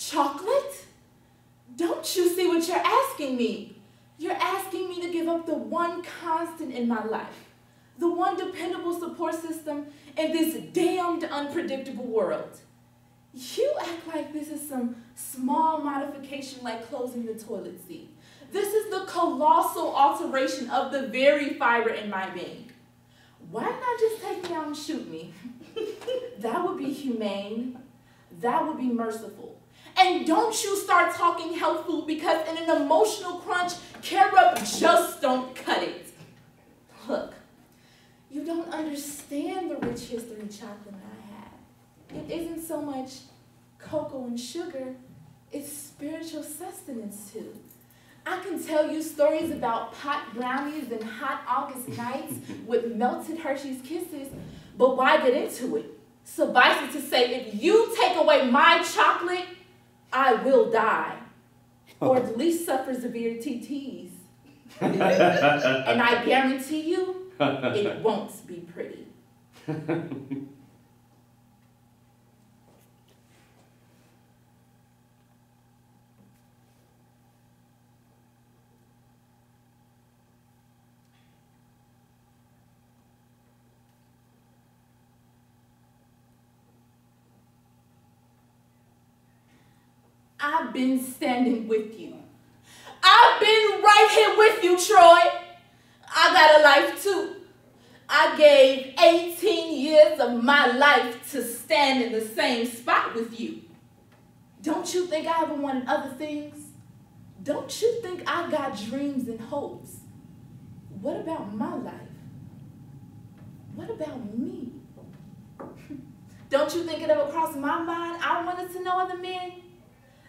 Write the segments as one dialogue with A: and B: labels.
A: Chocolate? Don't you see what you're asking me? You're asking me to give up the one constant in my life, the one dependable support system in this damned unpredictable world. You act like this is some small modification like closing the toilet seat. This is the colossal alteration of the very fiber in my being. Why not just take me out and shoot me? That would be humane. That would be merciful. And don't you start talking health food, because in an emotional crunch, carob just don't cut it. Look, you don't understand the rich history chocolate I have. It isn't so much cocoa and sugar, it's spiritual sustenance too. I can tell you stories about pot brownies and hot August nights with melted Hershey's Kisses, but why get into it? Suffice it to say, if you take away my chocolate, I will die, or at least suffer severe TTs. And I guarantee you, it won't be pretty. I've been standing with you. I've been right here with you, Troy. I got a life too. I gave 18 years of my life to stand in the same spot with you. Don't you think I ever wanted other things? Don't you think I got dreams and hopes? What about my life? What about me? Don't you think it ever crossed my mind I wanted to know other men?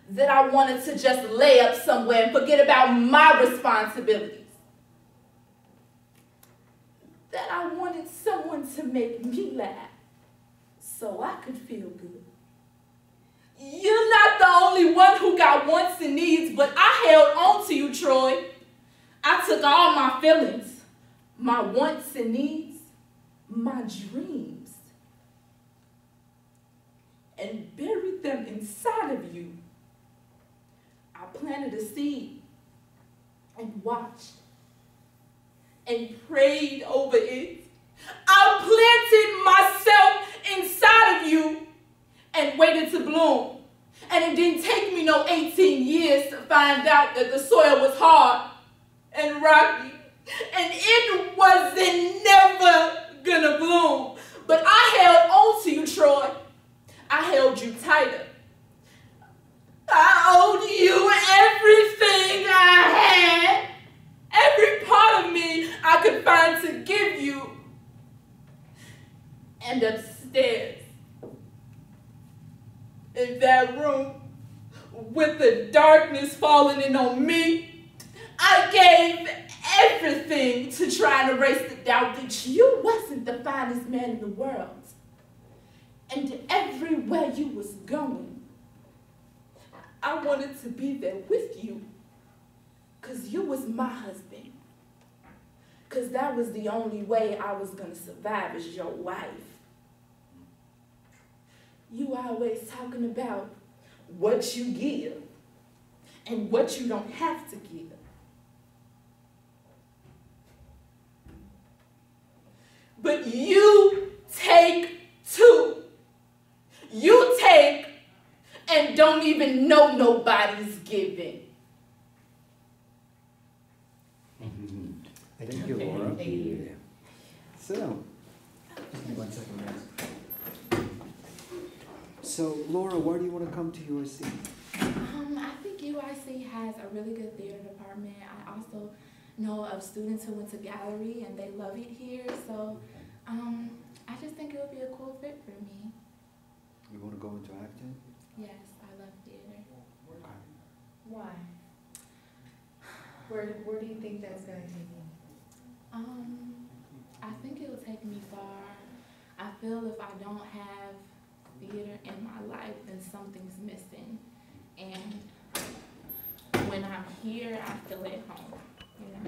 A: That I wanted to just lay up somewhere and forget about my responsibilities. That I wanted someone to make me laugh so I could feel good. You're not the only one who got wants and needs, but I held on to you, Troy. I took all my feelings, my wants and needs, my dreams, and buried them inside of you. I planted a seed and watched and prayed over it. I planted myself inside of you and waited to bloom. And it didn't take me no 18 years to find out that the soil was hard and rocky and it wasn't never gonna bloom. But I held on to you, Troy. I held you tighter. I owed you everything I had, every part of me I could find to give you. And upstairs, in that room, with the darkness falling in on me, I gave everything to try and erase the doubt that you wasn't the finest man in the world. And everywhere you was going, I wanted to be there with you, because you was my husband, because that was the only way I was going to survive as your wife. You always talking about what you give and what you don't have to give. But you take too. You take and don't even know nobody's giving.
B: Thank you, Laura. Thank you. Sit down.
C: Just give me 1 second, guys.
B: So, Laura, why do you want to come to USC?
A: I think UIC has a really good theater department. I also know of students who went to gallery and they love it here. So I just think it would be a cool fit for me.
B: You want to go into acting?
A: Yes, I love theater.
B: Okay.
D: Why? Where do you think that's going to take you?
A: I think it will take me far. I feel if I don't have theater in my life, then something's missing. And when I'm here, I feel at home. You know?